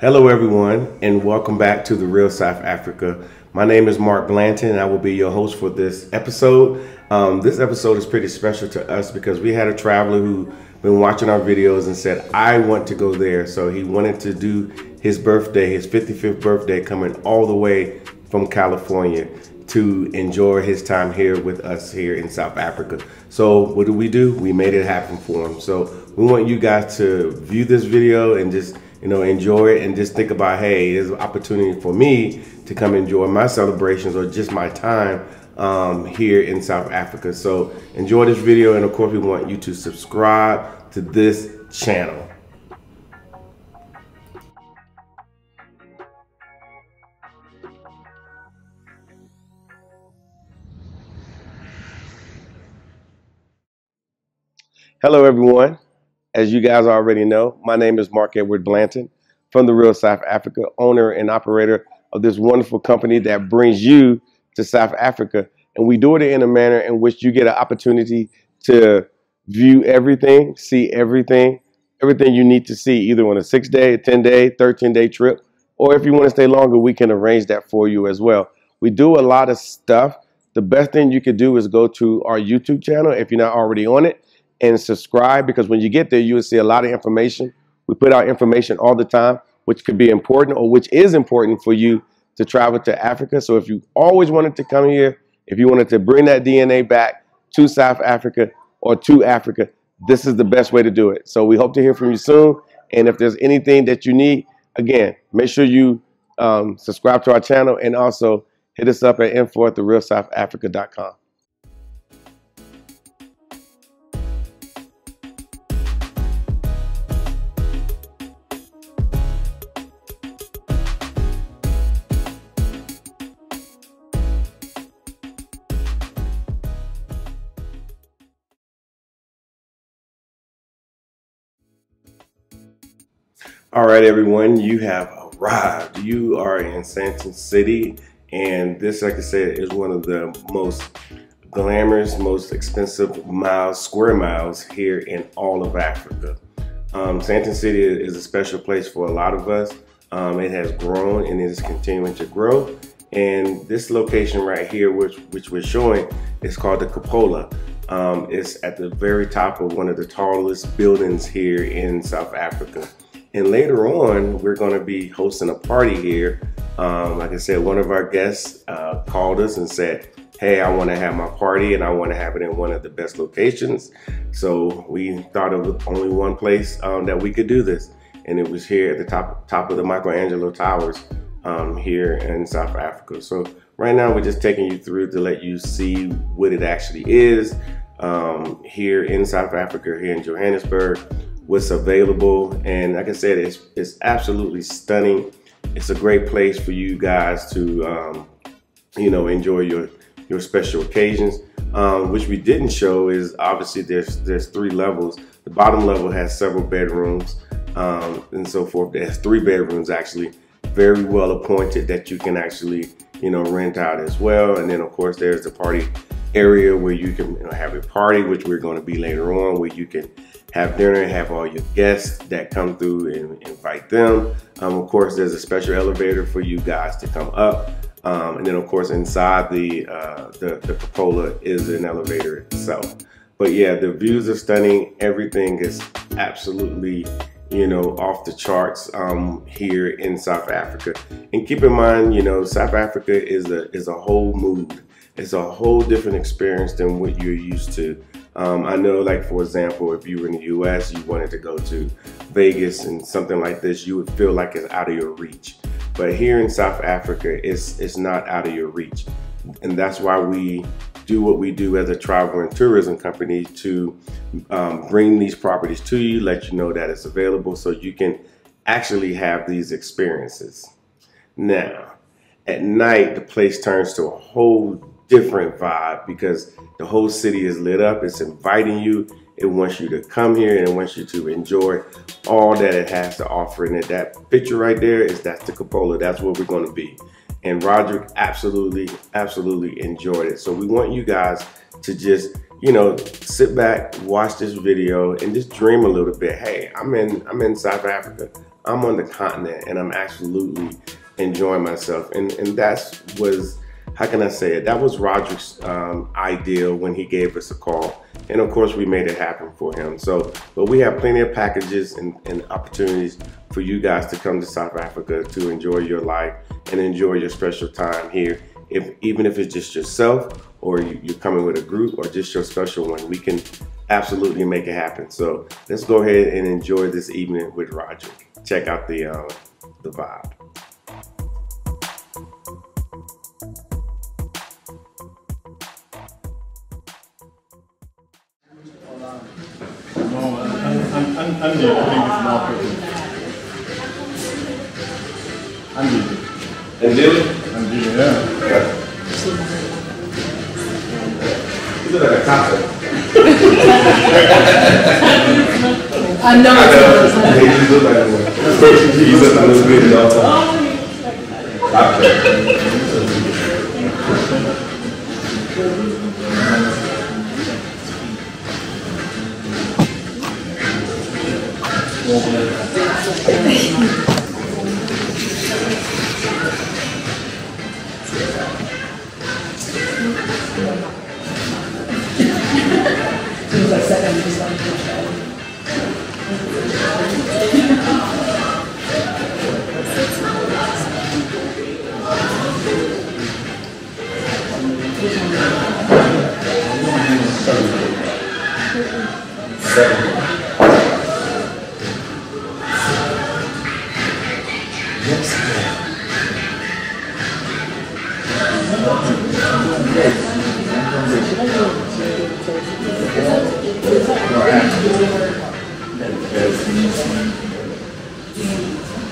Hello everyone and welcome back to The Real South Africa. My name is Mark Blanton and I will be your host for this episode. This episode is pretty special to us because we had a traveler who been watching our videos and said, I want to go there. So he wanted to do his birthday, his 55th birthday, coming all the way from California to enjoy his time here with us here in South Africa. So what do? We made it happen for him. So we want you guys to view this video and just enjoy it and just think about, hey, there's an opportunity for me to come enjoy my celebrations or just my time here in South Africa. So enjoy this video, and of course we want you to subscribe to this channel. Hello everyone. As you guys already know, my name is Mark Edward Blanton from The Real South Africa, owner and operator of this wonderful company that brings you to South Africa. And we do it in a manner in which you get an opportunity to view everything, see everything you need to see, either on a 6-day, 10-day, 13-day trip, or if you want to stay longer, we can arrange that for you as well. We do a lot of stuff. The best thing you could do is go to our YouTube channel if you're not already on it, and subscribe, because when you get there, you will see a lot of information. We put out information all the time, which could be important or which is important for you to travel to Africa. So if you always wanted to come here, if you wanted to bring that DNA back to South Africa or to Africa, this is the best way to do it. So we hope to hear from you soon. And if there's anything that you need, again, make sure you subscribe to our channel, and also hit us up at info@therealsouthafrica.com. All right, everyone, you have arrived. You are in Sandton City, and this, like I said, is one of the most glamorous, most expensive square miles here in all of Africa. Sandton City is a special place for a lot of us. It has grown and it is continuing to grow. And this location right here, which we're showing, is called the Cupola. It's at the very top of one of the tallest buildings here in South Africa. And later on, we're going to be hosting a party here. Like I said, one of our guests called us and said, hey, I want to have my party and I want to have it in one of the best locations. So we thought of only one place that we could do this. And it was here at the top of the Michelangelo Towers here in South Africa. So right now we're just taking you through to let you see what it actually is here in South Africa, here in Johannesburg, what's available. And like I said, it's absolutely stunning. It's a great place for you guys to enjoy your special occasions. Which we didn't show is obviously there's 3 levels. The bottom level has several bedrooms and so forth. It has 3 bedrooms actually, very well appointed, that you can actually rent out as well. And then of course there's the party area where you can have a party, which we're going to be later on, where you can have dinner and have all your guests that come through and invite them. Of course, there's a special elevator for you guys to come up. And then of course inside the cupola is an elevator itself. But yeah, the views are stunning. Everything is absolutely off the charts here in South Africa. And keep in mind, South Africa is a whole mood. It's a whole different experience than what you're used to. I know, like, for example, if you were in the US, you wanted to go to Vegas and something like this, you would feel like it's out of your reach. But here in South Africa, it's not out of your reach. And that's why we do what we do as a travel and tourism company, to bring these properties to you, let you know that it's available so you can actually have these experiences. Now, at night, the place turns to a whole different vibe because the whole city is lit up. It's inviting you. It wants you to come here and it wants you to enjoy all that it has to offer. And that picture right there that's the cupola. That's where we're going to be. And Roderick absolutely enjoyed it. So we want you guys to just you know, sit back, watch this video, and just dream a little bit. Hey, I'm in South Africa. I'm on the continent and I'm absolutely enjoying myself. And that was, how can I say it? That was Roderick's ideal when he gave us a call. And of course, we made it happen for him. So, but we have plenty of packages and opportunities for you guys to come to South Africa to enjoy your life and enjoy your special time here. Even if it's just yourself, or you're coming with a group, or just your special one, we can absolutely make it happen. So let's go ahead and enjoy this evening with Roderick. Check out the vibe. Andile? Andile, yeah. You look like a copper. I know. You look like one. You look a little bit all the time.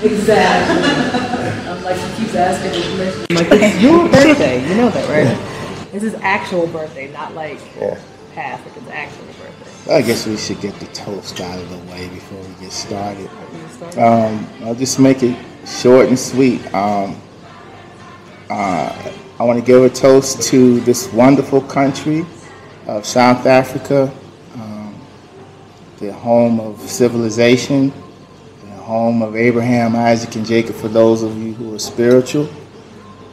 Exactly. I'm like, she keeps asking me permission. I'm like, it's your birthday. You know that, right? This is actual birthday, not like half. Like it's actual birthday. I guess we should get the toast out of the way before we get started. I'll just make it short and sweet. I want to give a toast to this wonderful country of South Africa, the home of civilization, the home of Abraham, Isaac, and Jacob for those of you who are spiritual.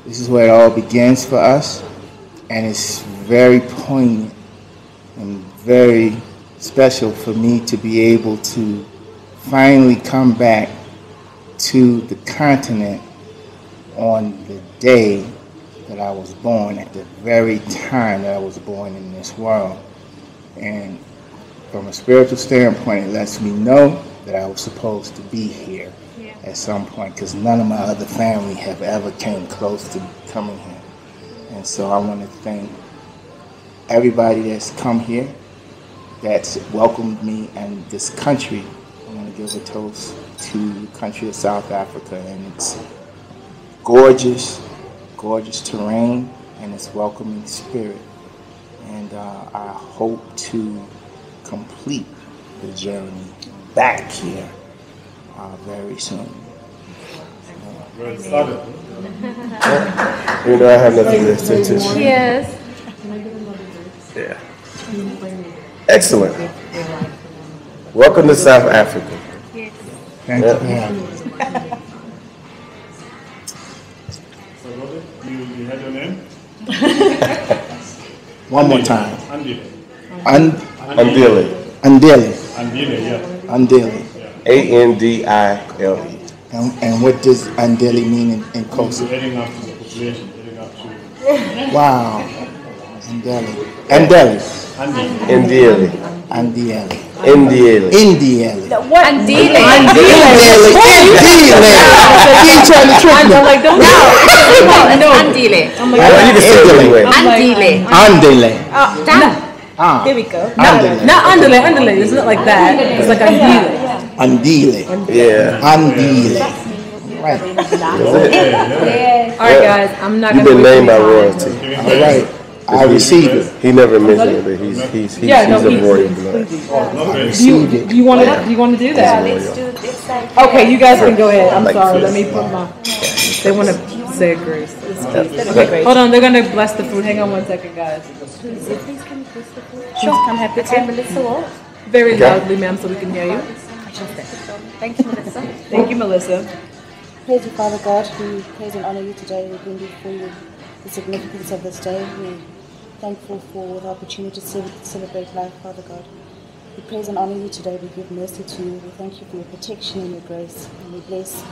This is where it all begins for us, and it's very poignant and very special for me to be able to finally come back to the continent on the day that I was born, at the very time that I was born in this world. And from a spiritual standpoint, it lets me know that I was supposed to be here at some point, because none of my other family have ever came close to coming here. And so I want to thank everybody that's come here, that's welcomed me, and this country. I want to give a toast to the country of South Africa and its gorgeous, gorgeous terrain and its welcoming spirit. And I hope to complete the journey back here very soon. Well started. You know, I have nothing to say to you. Yes. Yeah. Excellent. Welcome to South Africa. Yes. Thank you for having me. So, Roderick, you had your name? One more time. Andile. Andile. Andile. Andile, yeah. Andile. Andile. And what does Andile mean in Kosa? Adding up to the population, adding up to... Wow. Andile. Andile. Andile. Andile. Andile. Indiele. What? Andile. Andile. He's trying to trick me. I'm like, don't know. No, Andile. I'm like, Well, you can say it anyway. Andile. Andile. there we go. Andile. Not andile, andile. It's not like that. It's like andile. Andile. Yeah. Andile. Right. All right, guys. I'm not You've gonna. been named by royalty. All right. I received it. He never mentioned it, but he's of royal blood. I received it. Do you want to do that? Let's do this side. Okay, you guys can go ahead. I'm Like sorry. this. Let me put my. They want to say a grace. Okay, hold on. They're gonna bless the food. Hang on one second, guys. Please can you bless the food? Sure. Come have the table. It's so old. Very loudly, ma'am, so we can hear you. Thank you, Melissa. Thank you, Melissa. Praise you, Father God. We praise and honor you today. We bring before you the significance of this day. We're thankful for the opportunity to celebrate life, Father God. We praise and honor you today. We give mercy to you. We thank you for your protection and your grace. And we bless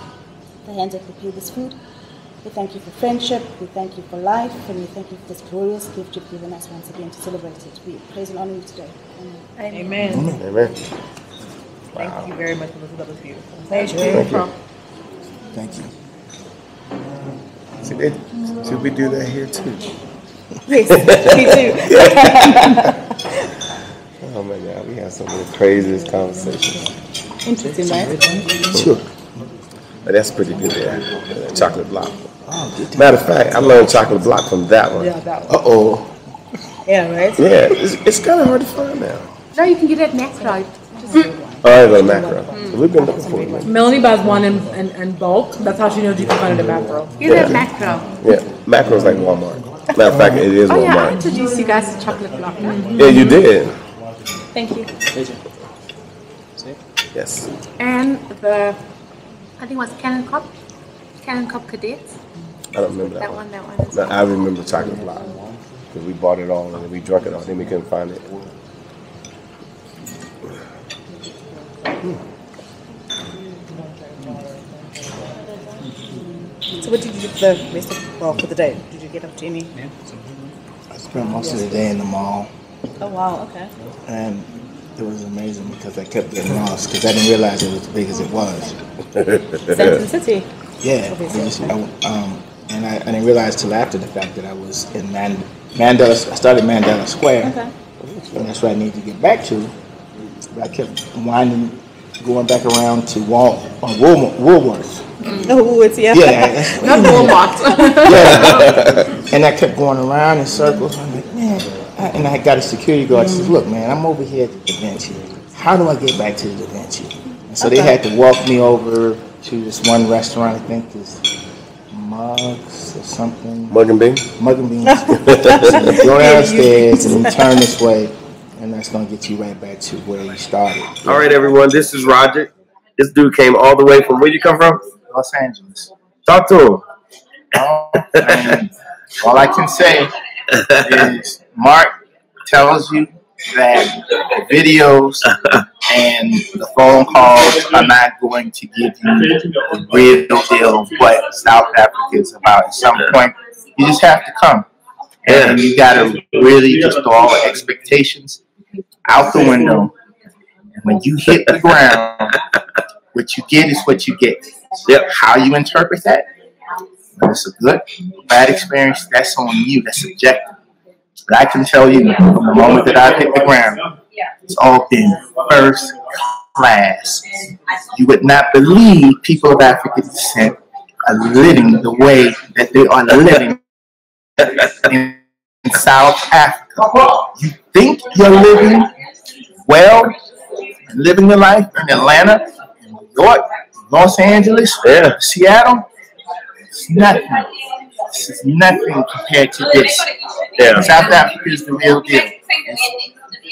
the hands that prepare this food. We thank you for friendship. We thank you for life. And we thank you for this glorious gift you've given us once again to celebrate it. We praise and honor you today. Amen. Amen. Amen. Thank you very much, Melissa. That was beautiful. Thank you. Should we do that here too? Yes, me too. Oh my God, we have some of the craziest conversations. Interesting, right? Sure. But that's pretty good there. Chocolate block. Matter of fact, I learned chocolate block from that one. Yeah, that one. Uh-oh. Yeah, right? Yeah, it's kind of hard to find now. No, you can get it next right. Oh, I got a macro. We've been looking for it. Melanie buys one in bulk. That's how she knows you can find it at Macro. Get it macro. Yeah, macro's like Walmart. Matter of fact, it is Oh yeah, I Walmart. introduced you guys to chocolate block. Yeah, you did. Thank you. Yes. And the, I think it was Cannon Cup Cadets. I don't remember that one. That one. No, I remember chocolate block. Because we bought it all and then we drank it all. Then we couldn't find it. So what did you do for the rest of, for the day? Did you get up to any? I spent most of the day in the mall, Oh, wow, okay. and it was amazing because I kept getting lost because I didn't realize it was as big as it was. Central City. Yeah, and I didn't realize till after the fact that I was in Mandela. I started Mandela Square, Okay. and that's where I need to get back to. But I kept going back around to Woolworth. Oh, it's, yeah. Yeah, Not Walmart. yeah. And I kept going around in circles. I'm like, man. And I got a security guard. He says, look, man, I'm over here at the Da Vinci. How do I get back to the Da Vinci? And so they had to walk me over to this one restaurant, I think is Mugs or something. Mug and bean? Mug and Beans. So you go downstairs and you turn this way, and that's going to get you right back to where you started. All right, everyone, this is Roderick. This dude came all the way from, where you come from? Los Angeles. Talk to him. All I can say is Mark tells you that the videos and the phone calls are not going to give you the real deal of what South Africa is about. At some point, you just have to come. And you got to really just throw all the expectations out the window. And when you hit the ground, what you get is what you get. How you interpret that, whether it's a good or bad experience, that's on you. That's subjective. But I can tell you, from the moment that I've hit the ground, it's all been first class. You would not believe people of African descent are living the way that they are living in South Africa. You think you're living well, living your life in Atlanta, in New York, Los Angeles, Seattle. It's nothing. This is nothing compared to this. South Africa is the real deal.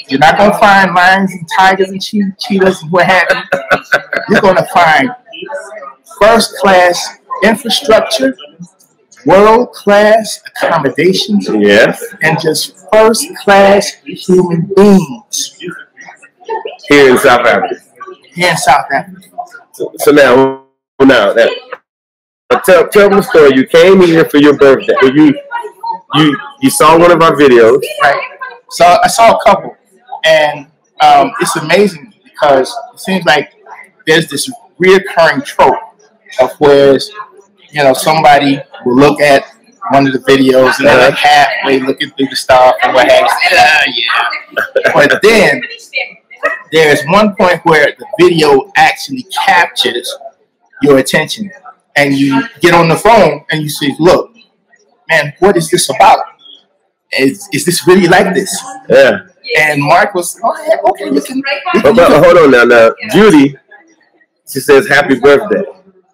You're not going to find lions and tigers and cheetahs and what have you. You're going to find first-class infrastructure, world-class accommodations, and just first-class human beings. Here in South Africa. Here in South Africa. So now, tell them the story. You came here for your birthday. You saw one of our videos. Right. So I saw a couple, and it's amazing because it seems like there's this reoccurring trope of where somebody will look at one of the videos and they're like halfway looking through the stuff and what have you. But then there's one point where the video actually captures your attention, and you get on the phone and you say, look, man, what is this about? Is this really like this? Yeah. And Mark was, okay, you can. Hold on now. Judy, she says, happy birthday.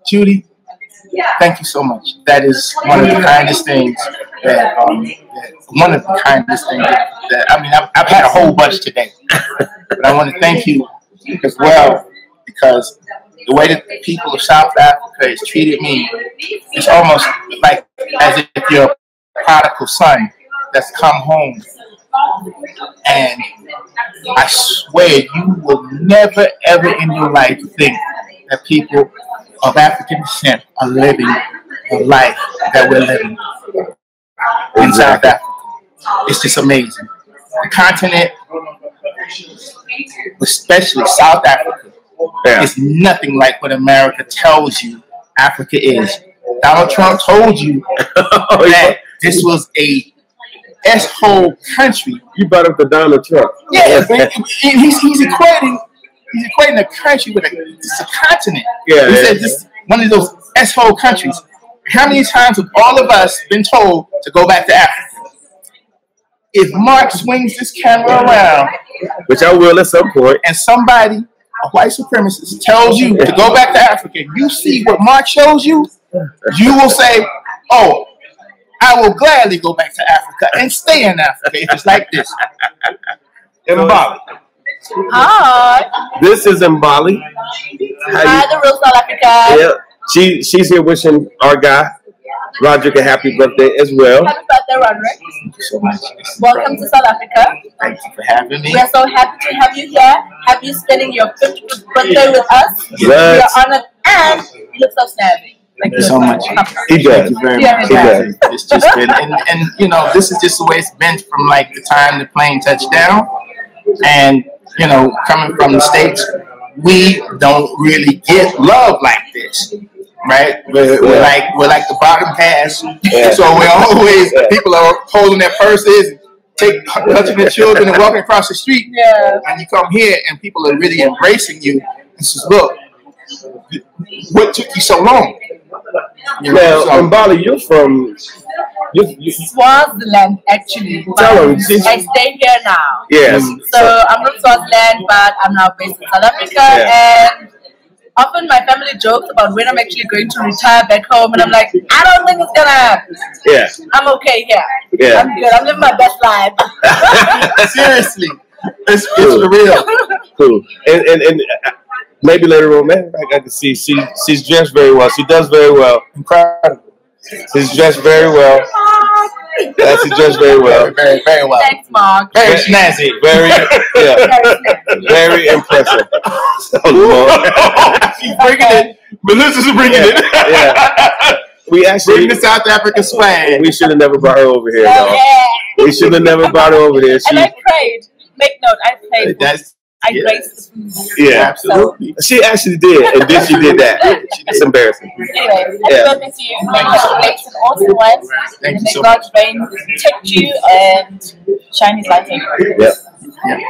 Judy, thank you so much. That is one of the kindest things that, I've had a whole bunch today. But I want to thank you as well, because the way that the people of South Africa has treated me, it's almost like as if you're a prodigal son that's come home. And I swear you will never ever in your life think that people of African descent are living the life that we're living in South Africa. It's just amazing. The continent, especially South Africa, is nothing like what America tells you Africa is. Donald Trump told you that this was a S-hole country. You brought up the Donald Trump. Yeah, he's equating a country with it's a continent. Yeah, he said this one of those S-hole countries. How many times have all of us been told to go back to Africa? If Mark swings this camera around, which I will at some point, and somebody, a white supremacist, tells you to go back to Africa, you see what Mark shows you, you will say, "Oh, I will gladly go back to Africa and stay in Africa if it's like this." Mbali. Hi. This is Mbali. Hi, the real South Africa. Yeah, she's here wishing our guy Roderick a happy birthday as well. Happy birthday, Roderick. Thank you so much. Welcome to South Africa. Thank you for having me. We are so happy to have you here. Happy you spending your 50th birthday with us. We are honored, and you look so snazzy. Thank you so much. He does. Thank you very much. He does. It's just been, and you know, this is just the way it's been from like the time the plane touched down. And you know, coming from the States, we don't really get love like this, right? We're like the bottom pass. Yeah. So we're always people are holding their purses, touching their children, and walking across the street. Yeah. And you come here, and people are really embracing you. And says, "Look, what took you so long?" You know, now, Mbali, you're from Swaziland, actually. Tell him. I stay here now. Yes. So I'm from Swaziland, but I'm now based in South Africa, and often my family jokes about when I'm actually going to retire back home, and I'm like, I don't think it's gonna happen. Yeah. I'm okay here. Yeah. I'm good. I'm living my best life. Seriously, it's for real. Cool. And maybe later on, man, I can see she's dressed very well. She does very well. Incredible. She's dressed very well. Yeah, she's dressed very well. Very, very well. Thanks, Mark. Very snazzy. Very, very impressive. She's bringing it. Melissa's bringing it. Yeah. We actually bring the South Africa swag. We should have never brought her over here. Oh, yeah. We should have never brought her over here. And I prayed. Make note, I prayed. I graced the food. Yeah, absolutely. She actually did, and then she did that. It's embarrassing. Anyway, happy birthday to you. May you have a blessed and awesome life. Thank you may so God's reign protect you and shine His light on you. Yeah.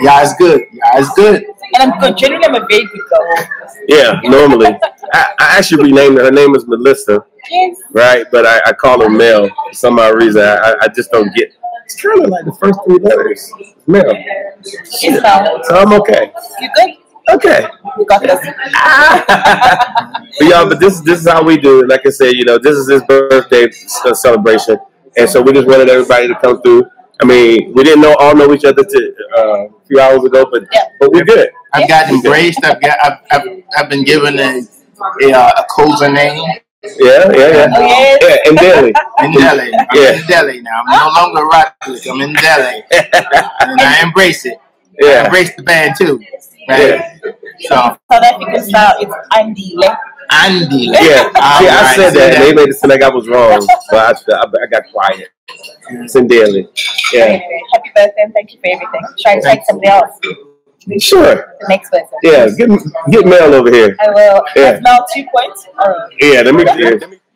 Yeah, it's good. Yeah, it's good. And I'm good. Generally, I'm a very good girl. Yeah, normally. I actually renamed her. Her name is Melissa. Yes. Right, but I call her Mel for some odd reason. I just don't get. It's kind of like the first three letters. Mel. It's Mel. So I'm okay. You good? Okay. You got this. But y'all, but this is how we do it. Like I said, you know, this is his birthday celebration, and so we just wanted everybody to come through. I mean, we didn't all know each other a few hours ago, but we're good. I've got embraced. I've been given a Culture name. Yeah. Yeah, in Delhi. I'm in Delhi now. I'm no longer Roderick. I'm in Delhi. And I embrace it. Yeah. I embrace the band too. Right? Yeah. So South African style, it's Andile. Andile. Yeah. I said that, and they made it seem like I was wrong. So I got quiet. It's in Delhi. Yeah. Anyway, happy birthday and thank you for everything. Try to take somebody else. Sure. The next person. Yeah, get Mel over here. I will. Yeah. That's Mel 2 points. Yeah,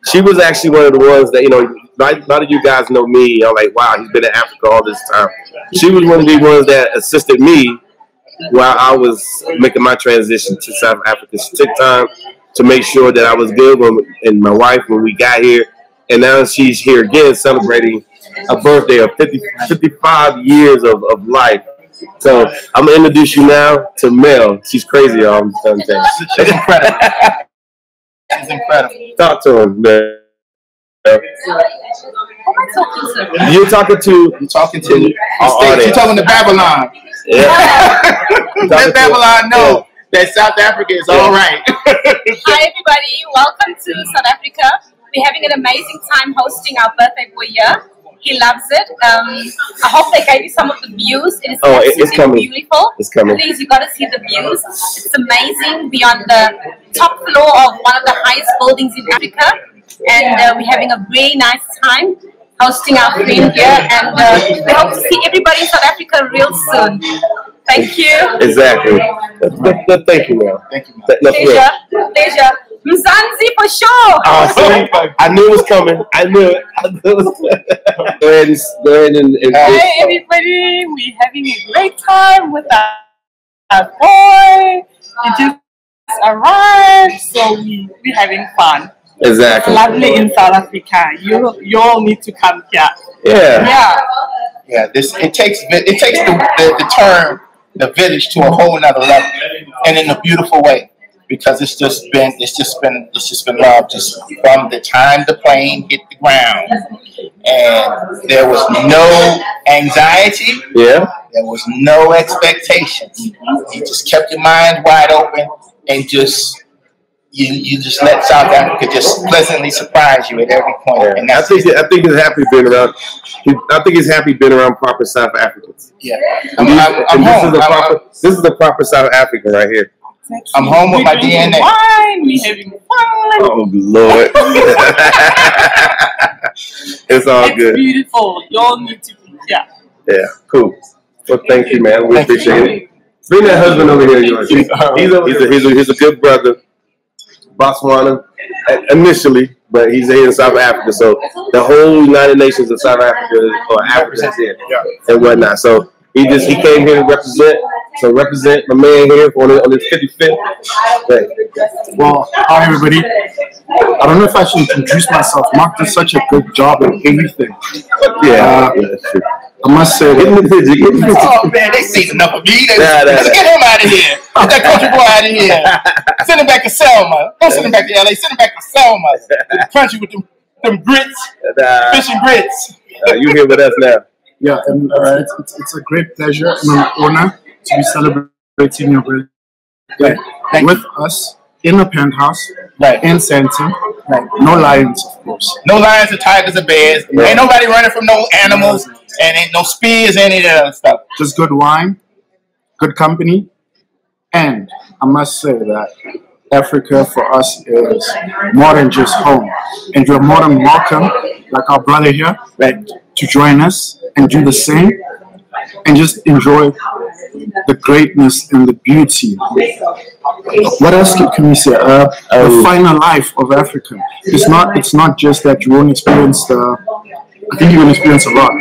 she was actually one of the ones that, you know, a lot of you guys know me. I'm like, wow, he's been in Africa all this time. She was one of the ones that assisted me while I was making my transition to South Africa. She took time to make sure that I was good and my wife when we got here. And now she's here again celebrating a birthday of 55 years of life. So I'm going to introduce you now to Mel. She's crazy, y'all. I'm telling you. She's incredible. She's incredible. Talk to him, man. Who am I talking to? You're talking to You're talking to Babylon. Yeah. Let Babylon know that South Africa is all right. Hi everybody, welcome to South Africa. We're having an amazing time hosting our birthday boy here. He loves it. I hope they gave you some of the views. It is absolutely beautiful. It's coming. Please, you got to see the views. It's amazing. We're on the top floor of one of the highest buildings in Africa, and we're having a very nice time hosting our friend here. And we hope to see everybody in South Africa real soon. Thank you. Exactly. Thank you, man. Thank you, man. Pleasure. Pleasure. Mzansi for sure. I knew it was coming. I knew it. Go ahead and Hi everybody, we're having a great time with our boy. He just arrived, so we're having fun. Exactly. It's lovely in South Africa. You all need to come here. Yeah. It takes the term the village to a whole nother level, and in a beautiful way. Because it's just been love just from the time the plane hit the ground, and there was no anxiety. Yeah. There was no expectations. You just kept your mind wide open, and just you just let South Africa just pleasantly surprise you at every point. Yeah. And I think he's happy being around. I think he's happy being around proper South Africans. Yeah. This is the proper South African right here. I'm home with my DNA. Wine, we having fun. Oh Lord. It's all good. It's beautiful. You all need to be here. Yeah, cool. Well, thank you, man. We appreciate it. Bring that husband over here, yours. He's a good brother. Botswana, initially, but he's here in South Africa. So the whole United Nations of South Africa, or Africa, here and whatnot. So he came here to represent. So represent my man here on his 55th. Well, hi everybody. I don't know if I should introduce myself. Mark did such a good job at everything. Yeah, I must say. Oh man, they seen enough of me. Let's get him out of here. Get that country boy out of here. Send him back to Selma. Don't send him back to LA. Send him back to Selma. The country with them grits, fish and grits. You here with us now? Yeah, and it's a great pleasure and an honor to be celebrating your birthday with us in a penthouse, in Sandton. No lions, of course. No lions or tigers or bears. Yeah. Ain't nobody running from no animals, and ain't no spears, any of that other stuff. Just good wine, good company, and I must say that Africa for us is more than just home. And you're more than welcome, like our brother here, to join us and do the same. And just enjoy the greatness and the beauty. What else can we say? The finer life of Africa. It's not just that you won't experience I think you will experience a lot.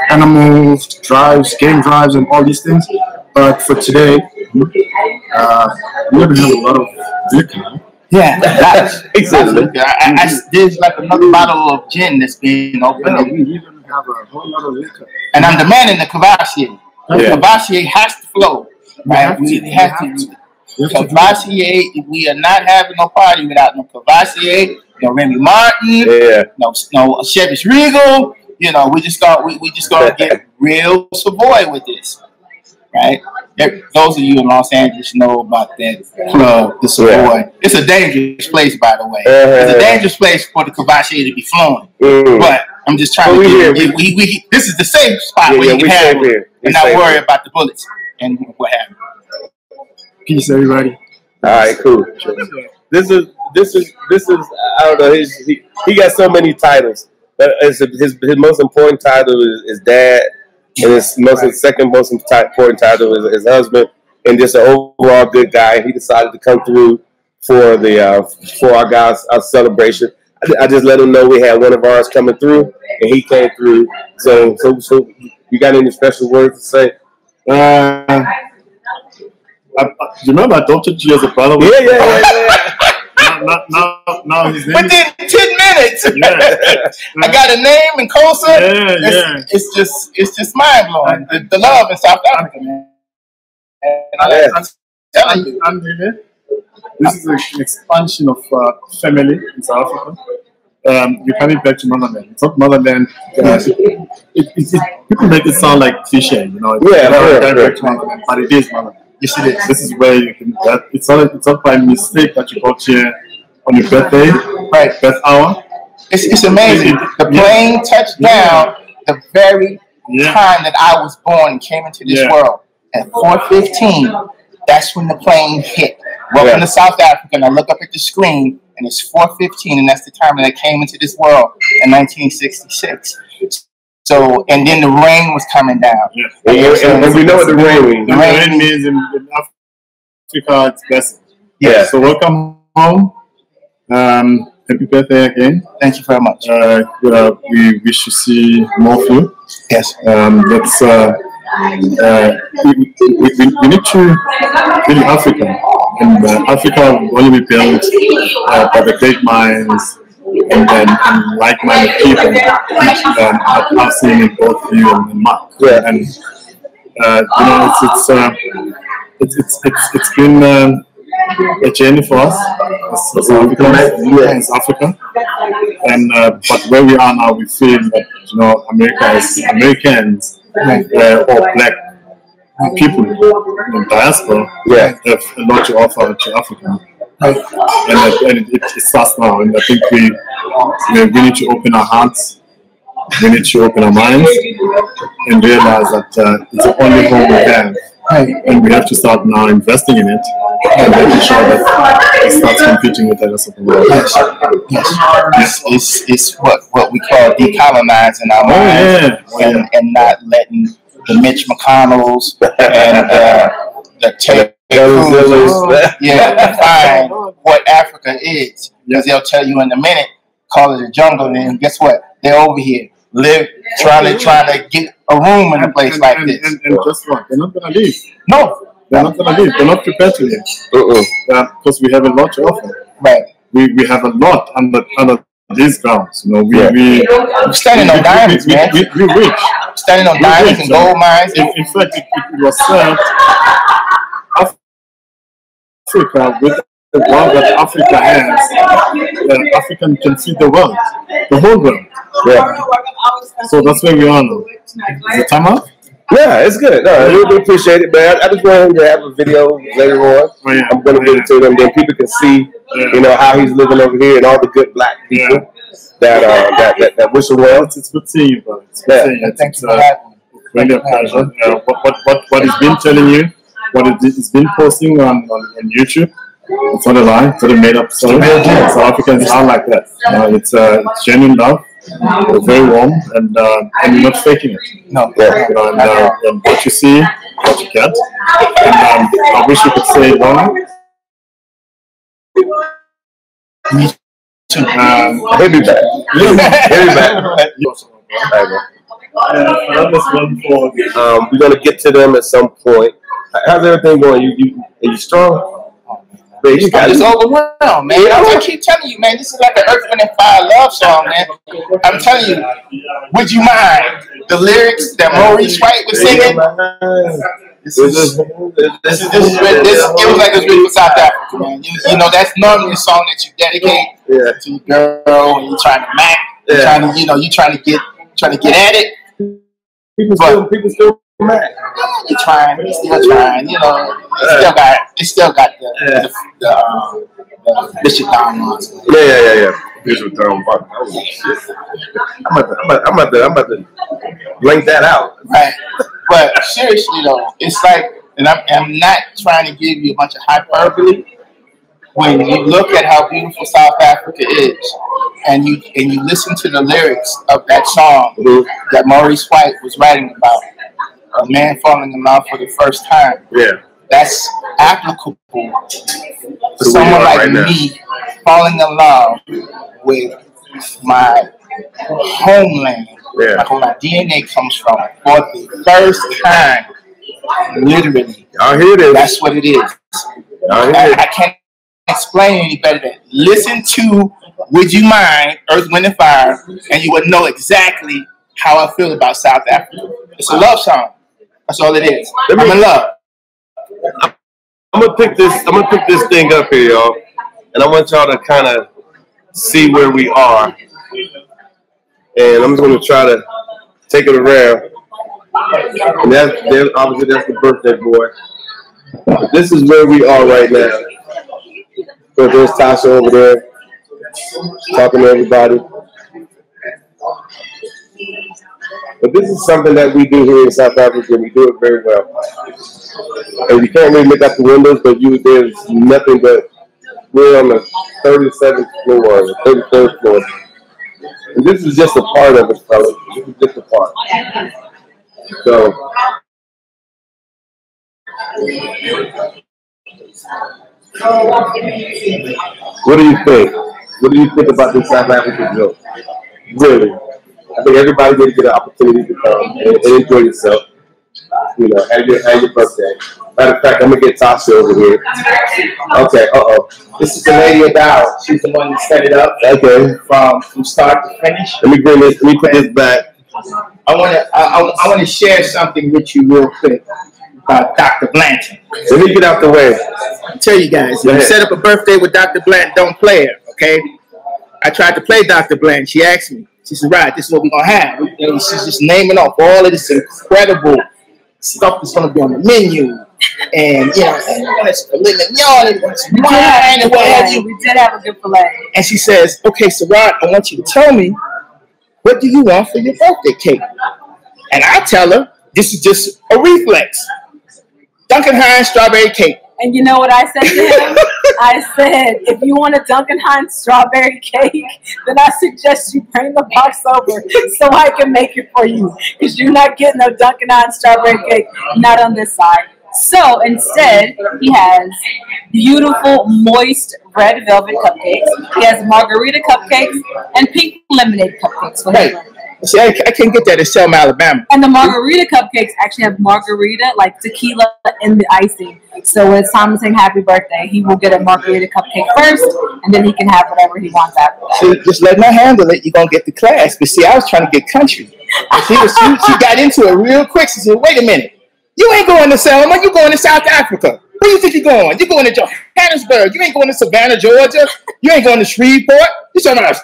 Animals, drives, game drives, and all these things. But for today, we're going to have a lot of liquor. Yeah, that's exactly. There's like another bottle of gin that's being opened. We're going to have a whole lot of liquor. And I'm demanding the Cavassier. The Cavassier has to flow. Right? We have to. Cavassier, we are not having no party without no Cavassier, no Remy Martin, no Chevy Regal. You know, we just gonna get real Savoy with this. Right? Those of you in Los Angeles know about that club, the Savoy. It's a dangerous place, by the way. It's a dangerous place for the Cavassier to be flowing. But I'm just trying to get this is the safe spot where you can have it and not worry about the bullets and what have you. Peace, everybody. All right, cool. This is I don't know. He got so many titles, but his most important title is dad. And his second most important title is his husband, and just an overall good guy. He decided to come through for our celebration. I just let him know we had one of ours coming through, and he came through. So you got any special words to say? You remember I told you as a brother? Yeah. Now his name within 10 minutes. I got a name and Kosa. It's just mind blowing. The love in South Africa, man. And I'm telling you, Andile, this is an expansion of family in South Africa. You're coming back to motherland. It's not motherland. People make it sound like cliche, you know. Back to motherland, but it is motherland. Yes, it is. This is where you can. It's not by mistake that you got here on your birthday, right? Birth hour. It's amazing. The plane touched down the very time that I was born and came into this world. At 4:15, that's when the plane hit. Welcome to South Africa. And I look up at the screen, and it's 4:15, and that's the time that I came into this world in 1966. So, and then the rain was coming down. And we know what the rain means. The rain means in Africa it's blessing. Yeah. So welcome home. Happy birthday again. Thank you very much. We wish to see more of you. Yes. Let's. We need to build Africa, and Africa will only be built by the great minds and like-minded people, which I've seen in both you and Mark. Yeah. And it's been a journey for us as Africa, and but where we are now, we feel that America as Americans or black people in diaspora have a lot to offer to Africa. And it starts now, and I think we need to open our hearts, we need to open our minds, and realize that it's the only home we have, and we have to start now investing in it and making sure that it starts competing with the rest of the world. Yes. It's what we call decolonizing our minds and not letting the Mitch McConnells and the Ted Cruz's define what Africa is. Because they'll tell you in a minute, call it a jungle, and then guess what? They're over here, trying to get a room in a place like this. And just what? They're not going to leave. No. They're not going to leave. They're not prepared to leave. Because we have a lot to offer. Right. We have a lot under these grounds. We're standing on diamonds, man. We rich. Standing on diamonds and gold mines. In fact, it was said Africa, with the world that Africa has, African can feed the world, the whole world. Yeah. So that's where we are now. Is the time up? Yeah, it's good. No, we appreciate it, man. I just wanted to have a video later on. I'm going to give it to them, then people can see, how he's living over here and all the good black people that wish him well. It's good seeing you, brother. Thank you for having me. Really a pleasure. What he's been telling you, what he's been posting on YouTube, it's not a lie. It's not a made up story. South Africans are like that. It's genuine love. We're very warm, and you're not faking it. No. And what you see, what you get. And I wish we could say it longer. He'll be back. He'll be back. We're gonna get to them at some point. How's everything going? Are you strong? Man, you got this overwhelmed, man. I keep telling you, man, this is like an Earth, Wind & Fire love song, man. I'm telling you, would you mind the lyrics that Maurice White was singing? It was like it was written for South Africa, man. That's normally a song that you dedicate to your girl, and you're trying to mac, you're trying to get at it. People still mad. You're trying, you're still trying, it still got the Bishop Don on it. Yeah. Bishop Don. Oh shit. I'm about to blank that out. Right. But seriously though, it's like, and I'm not trying to give you a bunch of hyperbole. When you look at how beautiful South Africa is, and you listen to the lyrics of that song that Maurice White was writing about, a man falling in love for the first time. Yeah. That's applicable to someone like me falling in love with my homeland, where my DNA comes from, for the first time. Literally. I hear this. That's what it is. I can't explain any better than listen to Would You Mind, Earth, Wind & Fire, and you would know exactly how I feel about South Africa. It's a love song. That's all it is. I'm in love. I'm gonna pick this thing up here, y'all, and I want y'all to kind of see where we are. And I'm just gonna try to take it around. And obviously that's the birthday boy. This is where we are right now. So there's Tasha over there talking to everybody. But this is something that we do here in South Africa. We do it very well. And you can't really look out the windows, but there's nothing but, we're on the 37th floor, the 33rd floor. And this is just a part of it, fellas. This is just a part. So, what do you think? What do you think about this South African joke? Really? I think everybody did get an opportunity to come and enjoy yourself. You know, have your birthday. Matter of fact, I'm gonna get Tasha over here. Okay, This is the lady Andile. She's the one that set it up. Okay. From start to finish. Let me put this back. I wanna share something with you real quick about Dr. Blanton. Let me get out the way. I'll tell you guys, if you set up a birthday with Dr. Blanton, don't play her, okay? I tried to play Dr. Blanton. She asked me. She said, right, this is what we're gonna have. And she's just naming off all of this incredible stuff that's gonna be on the menu. And you know, and it's filet mignon and wine and what have you. We did have a good filet. And she says, okay, Sarah, I want you to tell me, what do you want for your birthday cake? And I tell her, this is just a reflex. Duncan Hines strawberry cake. And you know what I said to him? I said, if you want a Duncan Hines strawberry cake, then I suggest you bring the box over so I can make it for you. Because you're not getting a Duncan Hines strawberry cake, not on this side. So instead, he has beautiful, moist red velvet cupcakes. He has margarita cupcakes and pink lemonade cupcakes for his birthday. See, I can't get that in Selma, Alabama. And the margarita cupcakes actually have margarita, like tequila, in the icing. So when it's time to sing happy birthday, he will get a margarita cupcake first, and then he can have whatever he wants after that. See, just letting her handle it, you're going to get the class. But see, I was trying to get country. She got into it real quick. She said, wait a minute. You ain't going to Selma. You're going to South Africa. Where do you think you're going? You're going to Johannesburg. You ain't going to Savannah, Georgia. You ain't going to Shreveport. You're talking about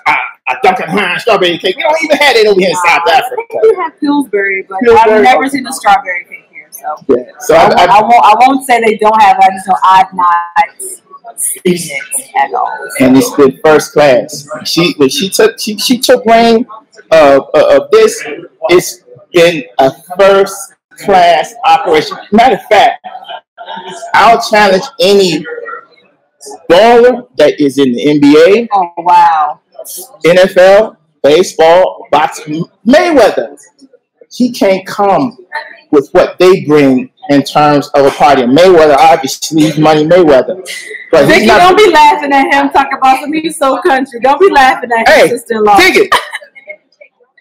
a Duncan Hines strawberry cake. We don't even have it over here in South Africa. We have Pillsbury, but I've never seen a strawberry cake here. So, yeah. So I won't say they don't have it. I just know I've not seen it at all. And it's been first class. She took reign of this. It's been a first class operation. Matter of fact, I'll challenge any baller that is in the NBA. Oh wow. NFL, baseball, boxing, Mayweather. He can't come with what they bring in terms of a party. And Mayweather, obviously, he's Money Mayweather. But Vicky, don't be laughing at him talking about some he's so country. Don't be laughing at his sister-in-law. Dig it.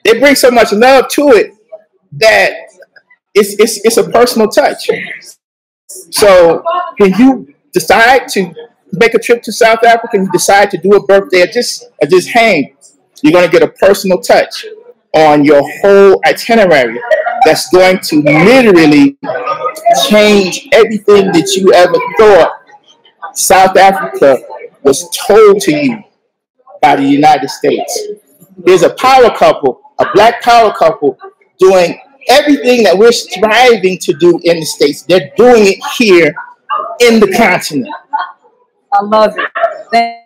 They bring so much love to it that it's a personal touch. So when you decide to make a trip to South Africa and you decide to do a birthday or just hang, you're going to get a personal touch on your whole itinerary that's going to literally change everything that you ever thought South Africa was told to you by the United States. There's a power couple, a black power couple, doing everything that we're striving to do in the States. They're doing it here in the continent. I love it.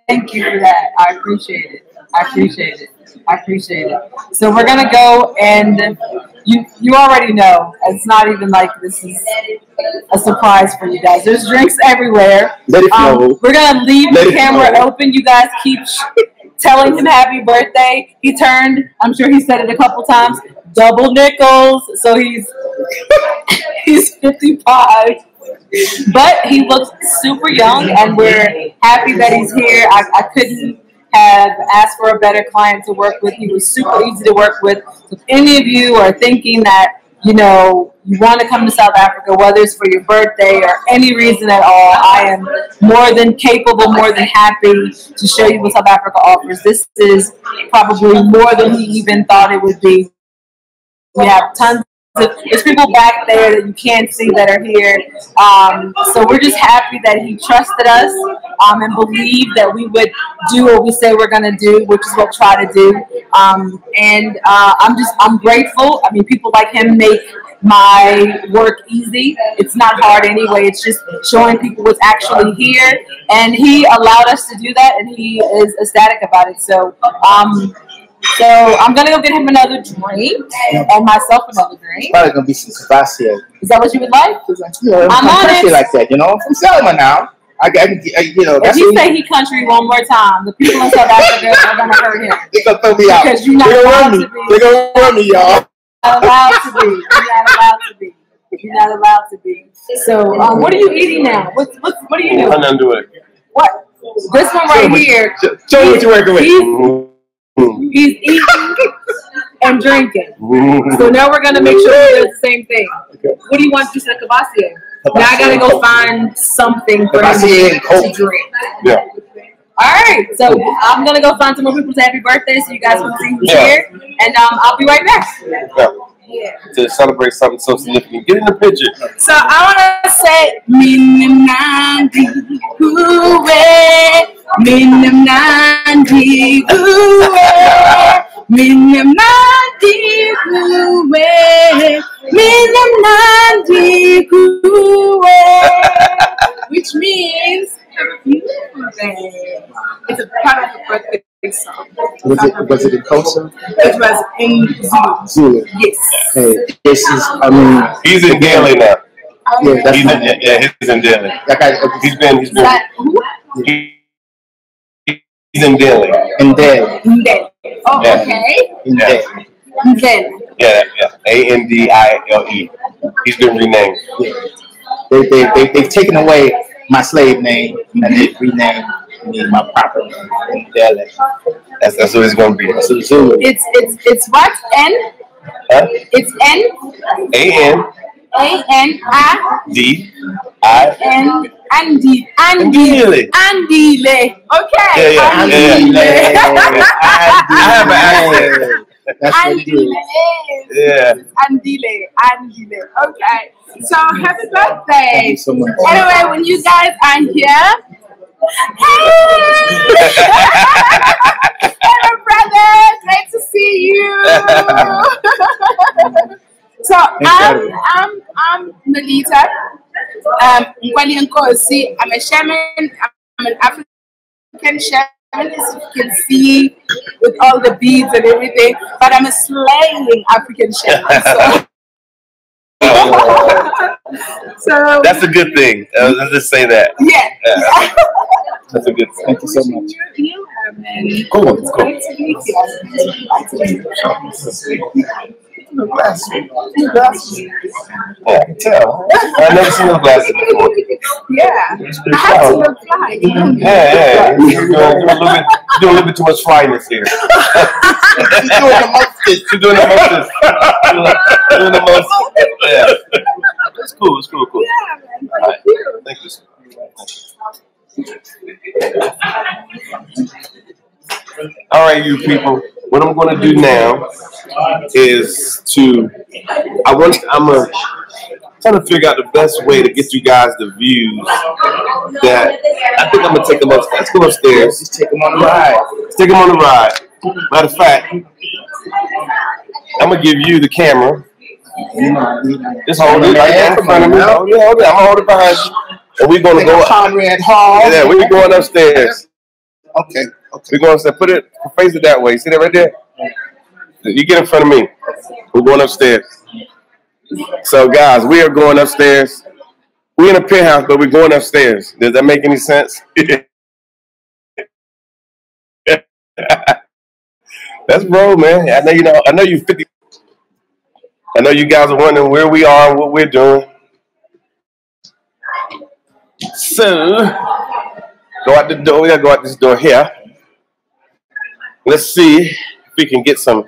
Thank you for that. I appreciate it. I appreciate it. I appreciate it. So we're gonna go, and you already know. It's not even like this is a surprise for you guys. There's drinks everywhere. Let it flow. We're gonna leave the camera open. You guys keep telling him happy birthday. He turned, I'm sure he said it a couple times, double nickels. So he's 55. But he looks super young, and we're happy that he's here. I couldn't have asked for a better client to work with. He was super easy to work with. So if any of you are thinking that, you know, you want to come to South Africa, whether it's for your birthday or any reason at all, I am more than capable, more than happy to show you what South Africa offers. This is probably more than he even thought it would be. We have tons. There's people back there that you can't see that are here. So we're just happy that he trusted us and believed that we would do what we say we're going to do, which is what we try to do. I'm grateful. I mean, people like him make my work easy. It's not hard anyway. It's just showing people what's actually here. And he allowed us to do that, and he is ecstatic about it. So, so I'm gonna go get him another drink and myself another drink. It's probably gonna be some Cavassier. Is that what you would like? I'm on it. Like that, you know. From Selma now. You know. If you say he country one more time, the people in South Africa are gonna hurt him. They're gonna throw me out. Because you're not allowed to be. They're gonna run me, y'all. Not allowed to be. You're not allowed to be. You're not allowed to be. So, what are you eating now? What are you doing? I'm doing it. What? This one right here. Show me what you're working with. He's eating and drinking. So now we're gonna make sure we do the same thing. What do you want? You said Cavassier. Now I gotta go find something for him to drink. Yeah. All right, so I'm gonna go find some more people to happy birthday, so you guys can see who's here, and I'll be right back. Yeah. To celebrate something so significant. Get in the picture. So I wanna say, Minamnandi Uwe, Minamnandi Uwe, Minamnandi Uwe, Minamnandi Uwe, which means beautiful day. It's a part of the birthday song. Was it in Kosa? It was in Zulu. Yes. Hey, this is. I mean, he's in Daly now. Yeah, that's he's in Daly. He's been. He's in Daly. In Daly. Oh, yeah. Okay. In Daly. Yeah. Andile. He's been renamed. Yeah. They've taken away my slave name and they renamed me my proper name. Andile. That's what it's gonna be. It's what? N? Huh? It's N? Andile. Andile. Okay. Yeah. I have an accent. That's what it is. Yeah. Andile. Okay. So happy birthday. Thank you so much. Anyway, when you guys are here, hey, my brother, great to see you. So I'm Nolita. I'm a shaman. I'm an African shaman, as you can see, with all the beads and everything. But I'm a slaying African shaman. So That's a good thing. Let's just say that. Yeah. That's a good thing. Thank you so much. You have been Cool. great to meet you. Yeah, I can tell. I've never seen those glasses before. Yeah. I had to look fly. Yeah. You're doing a little bit too much flyness here. You're doing the most. Doing the most. Yeah. It's cool. Yeah, man. All right. Thank you. All right, you people. What I'm going to do now is I'm trying to figure out the best way to get you guys the views that I think I'm going to take them up. Let's go upstairs. Just take them on the ride. Let's take them on the ride. Matter of fact, I'm going to give you the camera. Just hold it right in front of me. Oh, yeah, I'm going to hold it behind you. And we're going to go Conrad Hall. Yeah, we're going upstairs. Okay. We're going to put it, face it that way. See that right there? You get in front of me. We're going upstairs. So, guys, we are going upstairs. We're in a penthouse, but we're going upstairs. Does that make any sense? That's bro, man. I know you 50. I know you guys are wondering where we are and what we're doing. So, go out the door. We gotta go out this door here. Let's see if we can get some.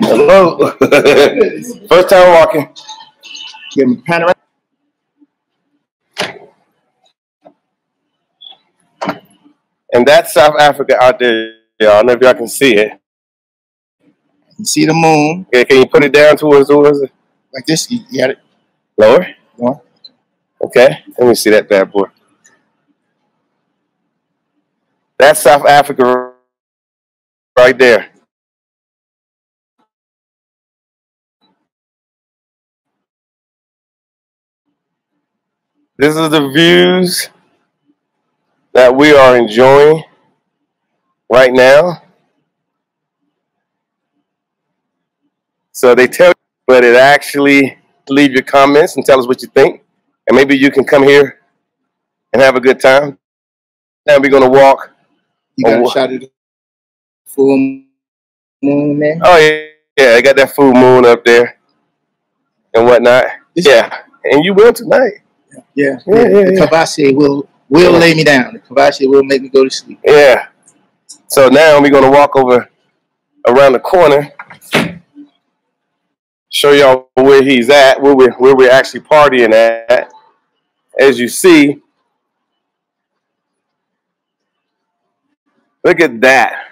Hello. First time walking. Give me panorama. And that's South Africa out there, y'all. I don't know if y'all can see it. You see the moon. Okay, can you put it down towards Like this? You got it? Lower? More. Okay, let me see that bad boy. That's South Africa right there. This is the views that we are enjoying right now. So they tell you, but it actually leave your comments and tell us what you think. And maybe you can come here and have a good time. Now we're gonna walk. You got a shot of the full moon there? Oh yeah, I got that full moon up there and whatnot. Yeah, and you will tonight. Yeah. The Kavasi will lay me down. The Kavasi will make me go to sleep. Yeah. So now we're gonna walk over around the corner, show y'all where he's at, where we're actually partying at. As you see, look at that.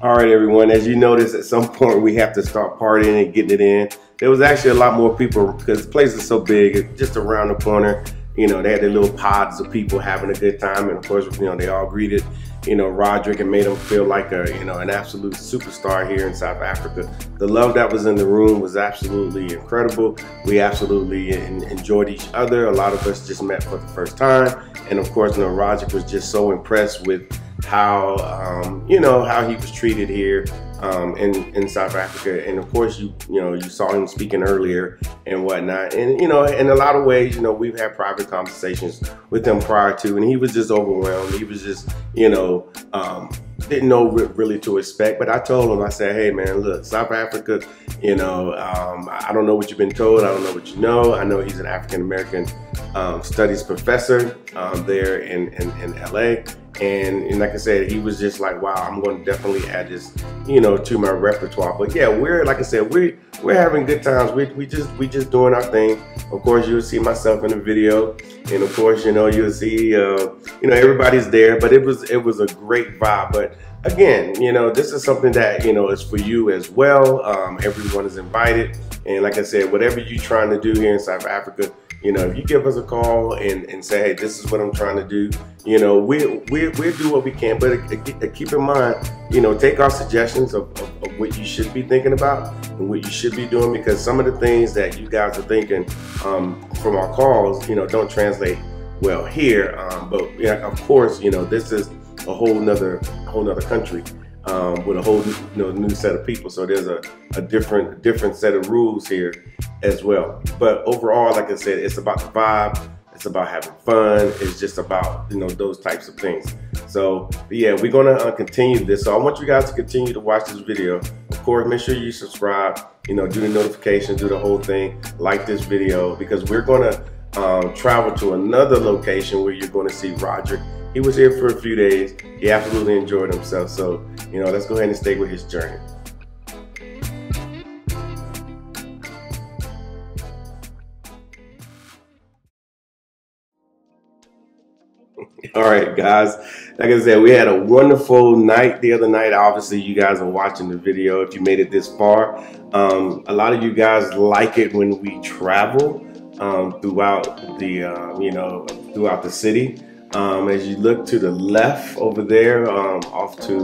All right, everyone. As you notice, at some point we have to start partying and getting it in. There was actually a lot more people because the place is so big. It's just around the corner. You know, they had their little pods of people having a good time, and of course, you know, they all greeted, you know, Roderick and made him feel like a, you know, an absolute superstar here in South Africa. The love that was in the room was absolutely incredible. We absolutely enjoyed each other. A lot of us just met for the first time, and of course, you know, Roderick was just so impressed with how you know, how he was treated here in South Africa. And of course, you know, you saw him speaking earlier and whatnot. And you know, in a lot of ways, you know, we've had private conversations with him prior to, and he was just overwhelmed. He was just, you know, didn't know really to expect. But I told him, I said, hey man, look, South Africa, you know, I don't know what you've been told. I don't know what you know. I know he's an African American studies professor there in LA. And like I said, he was just like, wow, I'm going to definitely add this, you know, to my repertoire. But yeah, we're, like I said, we're having good times. We just doing our thing. Of course, you'll see myself in the video, and of course, you know, you'll see, you know, everybody's there. But it was a great vibe. But again, you know, this is something that, you know, is for you as well. Everyone is invited, and like I said, whatever you're trying to do here in South Africa, you know, if you give us a call and say, hey, this is what I'm trying to do, you know, we'll do what we can. But keep in mind, you know, take our suggestions of what you should be thinking about and what you should be doing, because some of the things that you guys are thinking from our calls, you know, don't translate well here. But yeah, of course, you know, this is a whole nother country with a whole new set of people. So there's a different set of rules here as well. But overall, like I said, it's about the vibe. It's about having fun. It's just about, you know, those types of things. So yeah, we're gonna continue this. So I want you guys to continue to watch this video. Of course, make sure you subscribe. You know, do the notification, do the whole thing. Like this video, because we're gonna travel to another location where you're going to see Roderick. He was here for a few days. He absolutely enjoyed himself. So, you know, let's go ahead and stay with his journey. All right, guys. Like I said, we had a wonderful night the other night. Obviously, you guys are watching the video if you made it this far. A lot of you guys like it when we travel throughout the, you know, throughout the city. As you look to the left over there, off to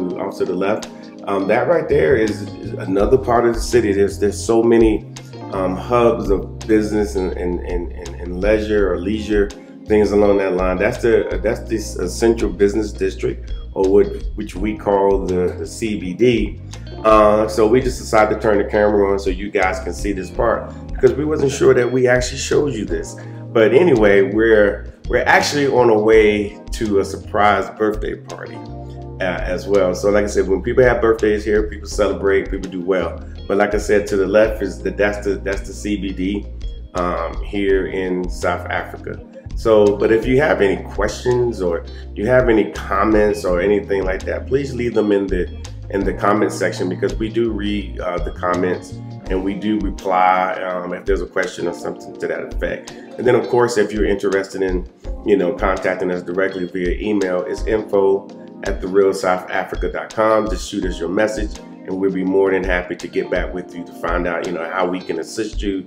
the left, that right there is another part of the city. There's so many hubs of business and leisure things along that line. That's the central business district, or which we call the CBD. So we just decided to turn the camera on so you guys can see this part, because we wasn't sure that we actually showed you this. But anyway, we're actually on our way to a surprise birthday party as well. So like I said, when people have birthdays here, people celebrate, people do well. But like I said, to the left is that's the CBD here in South Africa. So, but if you have any questions or you have any comments or anything like that, please leave them in the comment section, because we do read the comments and we do reply if there's a question or something to that effect. And then of course, if you're interested in, contacting us directly via email, it's info@therealsouthafrica.com. Just shoot us your message and we'll be more than happy to get back with you to find out, how we can assist you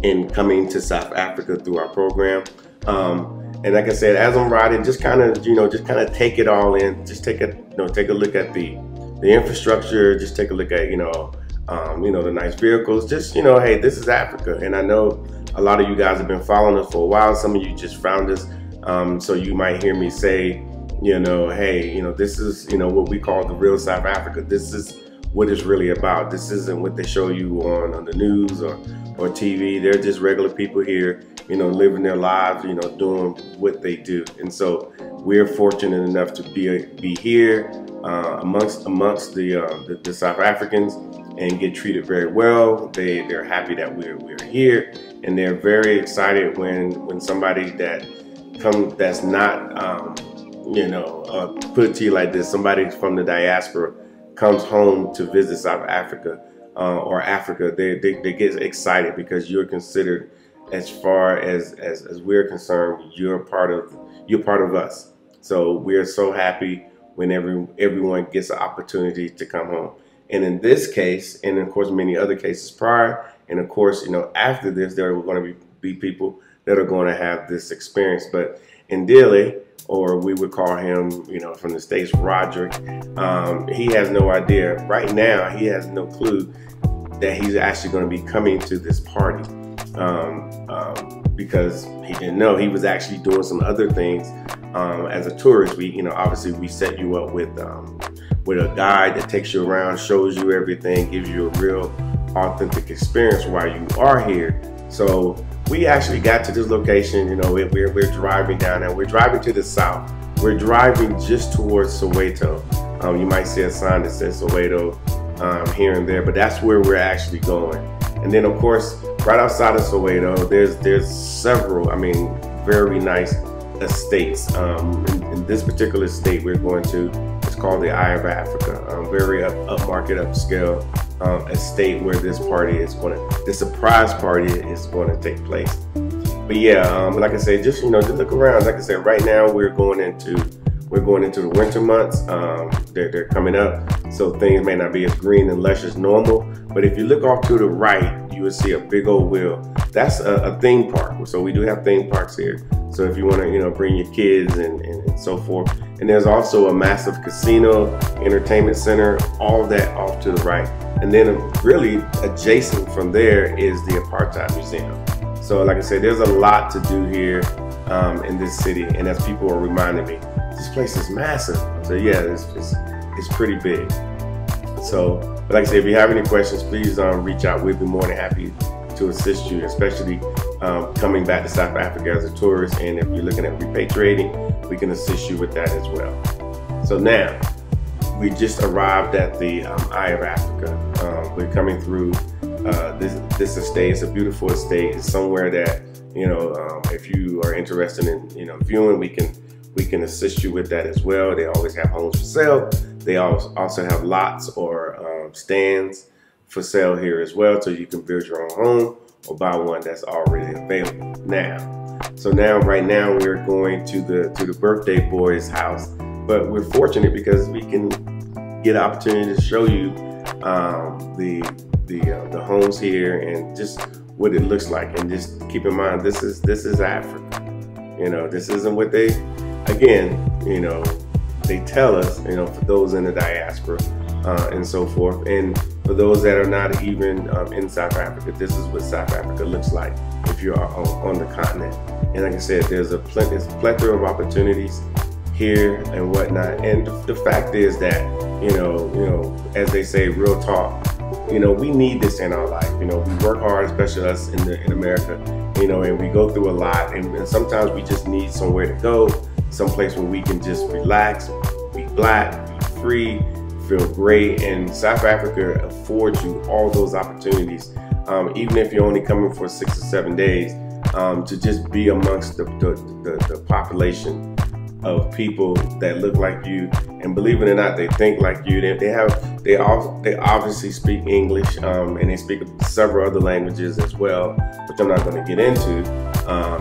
in coming to South Africa through our program. And like I said, as I'm riding, just kind of take it all in. Just take a look at the infrastructure. Just take a look at, the nice vehicles. Just, hey, this is Africa. And I know a lot of you guys have been following us for a while. Some of you just found us. So you might hear me say, hey, this is, what we call the real South Africa. This is what it's really about. This isn't what they show you on the news or TV. They're just regular people here, living their lives, doing what they do. And so we're fortunate enough to be here amongst the South Africans and get treated very well. They're happy that we're here, and they're very excited when somebody that's not put it to you like this, somebody from the diaspora comes home to visit South Africa or Africa. They get excited because you're considered, as far as we're concerned, you're part of us. So we're so happy when everyone gets an opportunity to come home. And in this case, and of course many other cases prior, and of course after this, there are going to be people that are going to have this experience. But Andile, or we would call him, from the States, Roderick, he has no idea. Right now, he has no clue that he's actually going to be coming to this party because he didn't know. He was actually doing some other things as a tourist. Obviously we set you up with a guide that takes you around, shows you everything, gives you a real authentic experience while you are here. So we actually got to this location, we're driving down there. We're driving to the south. We're driving just towards Soweto. You might see a sign that says Soweto here and there, but that's where we're actually going. And then of course, right outside of Soweto, there's several, very nice estates. In this particular state we're going to, it's called the Eye of Africa, very upmarket, upscale estate where this surprise party is going to take place. But yeah, like I said, just look around. Like I said, right now we're going into the winter months. They're coming up, so things may not be as green and lush as normal. But if you look off to the right, you will see a big old wheel. That's a theme park. So we do have theme parks here. So if you want to, bring your kids and so forth. And there's also a massive casino, entertainment center, all that off to the right. And then really adjacent from there is the Apartheid Museum. So like I said, there's a lot to do here in this city. And as people are reminding me, this place is massive. So yeah, it's pretty big. So, but like I said, if you have any questions, please reach out. We'd be more than happy to assist you, especially coming back to South Africa as a tourist. And if you're looking at repatriating, we can assist you with that as well. So now, we just arrived at the Eye of Africa. We're coming through this estate. It's a beautiful estate. It's somewhere that, if you are interested in, viewing, we can assist you with that as well. They always have homes for sale. They also have lots or stands for sale here as well, so you can build your own home or buy one that's already available now. So right now we're going to the birthday boy's house, but we're fortunate because we can get an opportunity to show you the homes here and just what it looks like. And just keep in mind, this is Africa. This isn't what they tell us, for those in the diaspora and so forth. And for those that are not even in South Africa, this is what South Africa looks like if you're on the continent. And like I said, there's a plethora of opportunities here and whatnot. And the fact is that, as they say, real talk, we need this in our life. We work hard, especially us in America, and we go through a lot. And sometimes we just need somewhere to go, someplace where we can just relax, be black, be free, feel great. And South Africa affords you all those opportunities. Even if you're only coming for 6 or 7 days, to just be amongst the population of people that look like you, and believe it or not, they think like you. They obviously speak English, and they speak several other languages as well, which I'm not going to get into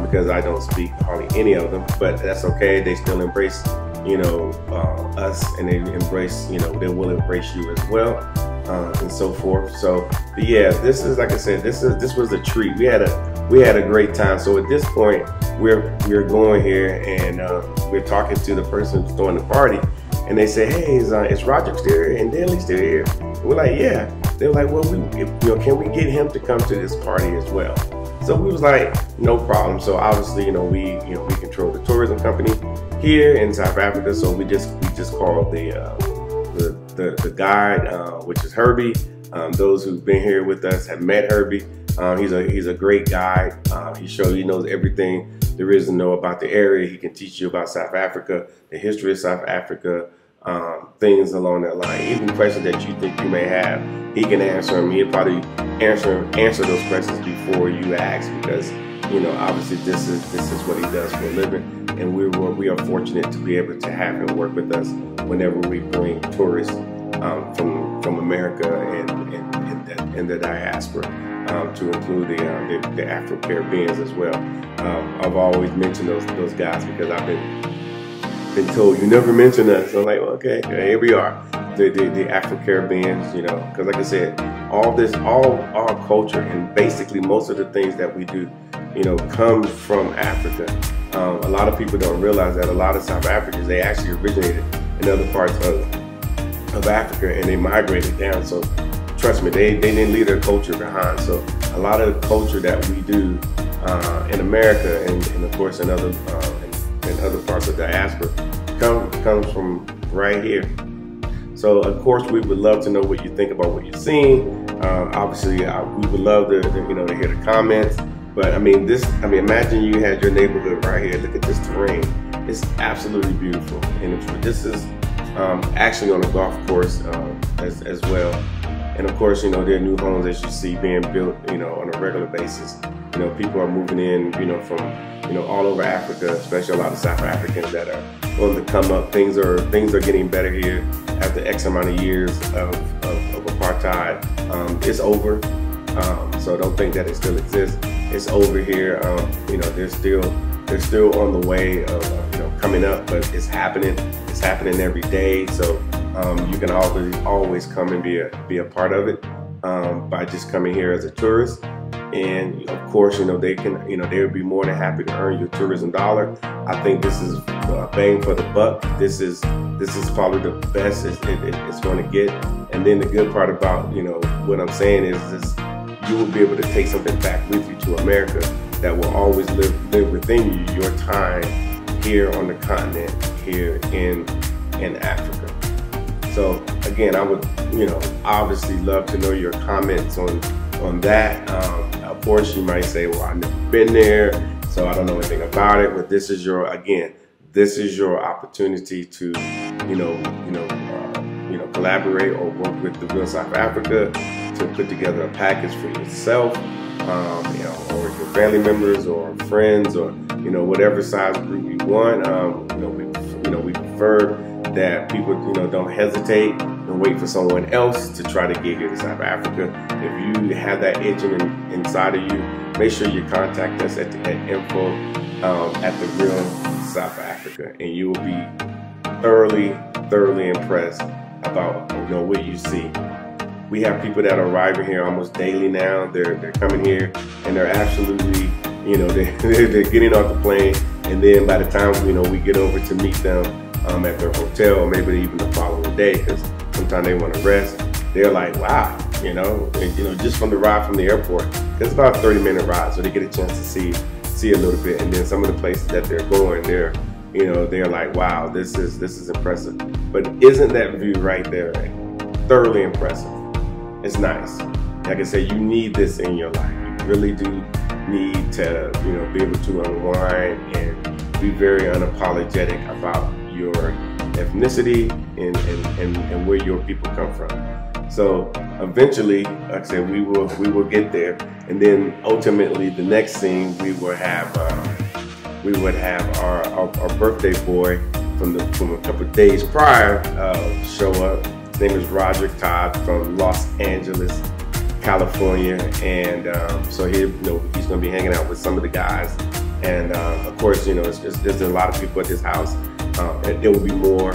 because I don't speak hardly any of them. But that's okay. They still embrace, us, and they embrace, they will embrace you as well, and so forth. So, but yeah, this is, like I said, this was a treat. We had a great time. So at this point, we're going here, and we're talking to the person who's throwing the party, and they say, "Hey, is Roderick still here? And Andile still here?" And we're like, "Yeah." They're like, "Well, can we get him to come to this party as well?" So we was like, "No problem." So obviously, we control the tourism company here in South Africa. So we just called the guide, which is Herbie. Those who've been here with us have met Herbie. He's a great guide. He knows everything there is to know about the area. He can teach you about South Africa, the history of South Africa, things along that line. Even questions that you think you may have, he can answer them. He'll probably answer those questions before you ask, because obviously this is what he does for a living, and we are fortunate to be able to have him work with us whenever we bring tourists from America and the diaspora, to include the Afro-Caribbeans as well. I've always mentioned those guys because I've been told, "You never mention us." So I'm like, well, okay, here we are, the Afro-Caribbeans, because like I said, all culture, and basically most of the things that we do, comes from Africa. A lot of people don't realize that a lot of South Africans, they actually originated in other parts of Africa, and they migrated down. So trust me, they didn't leave their culture behind. So a lot of the culture that we do in America, and of course in other parts of diaspora, comes from right here. So of course we would love to know what you think about what you're seeing. Obviously, we would love to hear the comments. But imagine you had your neighborhood right here. Look at this terrain. It's absolutely beautiful, and this is actually on a golf course as well. And of course, there are new homes, as you see, being built, on a regular basis. People are moving in, from, all over Africa, especially a lot of South Africans that are on the come up. Things are getting better here after X amount of years of apartheid. It's over, so don't think that it still exists. It's over here. They're still on the way of coming up, but it's happening. It's happening every day. So you can always come and be a part of it by just coming here as a tourist. And of course, they would be more than happy to earn your tourism dollar. I think this is bang for the buck. This is probably the best it's going to get. And then the good part about what I'm saying is you will be able to take something back with you to America that will always live within you. Your time here on the continent, here in Africa. So again, I would obviously love to know your comments on that. Of course, you might say, "Well, I've never been there, so I don't know anything about it." But this is your opportunity to collaborate or work with the Real South Africa to put together a package for yourself, or your family members or friends, or whatever size group you want. We prefer that people don't hesitate and wait for someone else to try to get here to South Africa. If you have that itching inside of you, make sure you contact us at info at the Real South Africa, and you will be thoroughly impressed about what you see. We have people that are arriving here almost daily now. They're coming here, and they're absolutely they're getting off the plane, and then by the time we get over to meet them at their hotel, or maybe even the following day, because sometimes they want to rest, they're like, wow, just from the ride from the airport, it's about a 30-minute ride, so they get a chance to see a little bit. And then some of the places that they're going, they're like, wow, this is impressive. But isn't that view right there thoroughly impressive? It's nice. Like I said, you need this in your life. You really do need to be able to unwind and be very unapologetic about your ethnicity and where your people come from. So eventually, like I said, we will get there, and then ultimately the next scene we would have our birthday boy from a couple of days prior show up. His name is Roderick Todd from Los Angeles, California, and so he's going to be hanging out with some of the guys, and of course, there's a lot of people at this house. And there will be more.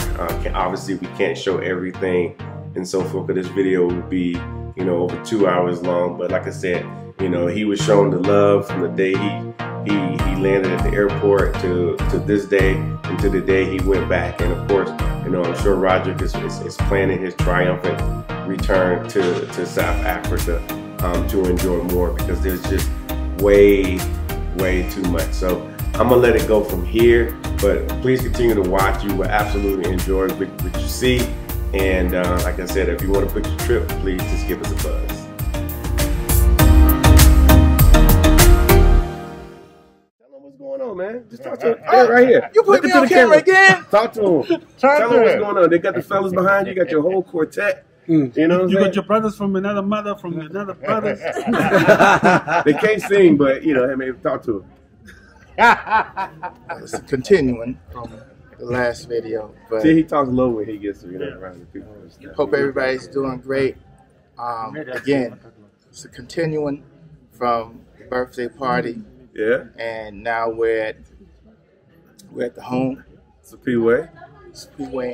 Obviously, we can't show everything and so forth, but this video will be, over 2 hours long. But like I said, he was shown the love from the day he landed at the airport to this day, and to the day he went back. And of course, I'm sure Roderick is planning his triumphant return to South Africa to enjoy more, because there's just way too much. So I'm gonna let it go from here, but please continue to watch. You will absolutely enjoy what you see. And like I said, if you want to book your trip, please just give us a buzz. Tell them what's going on, man. Just talk to him. Right here. You put me on camera again? Talk to him. Tell them what's going on. They got the fellas behind you. You got your whole quartet. You know what I'm saying? You got your brothers from another mother, from another brothers. They can't sing, but I mean, talk to them. It's continuing from the last video. But see, he talks low when he gets around the people. Hope everybody's doing great. Again, it's a continuing from the birthday party. Yeah. And now we're at the home. It's a P-Way.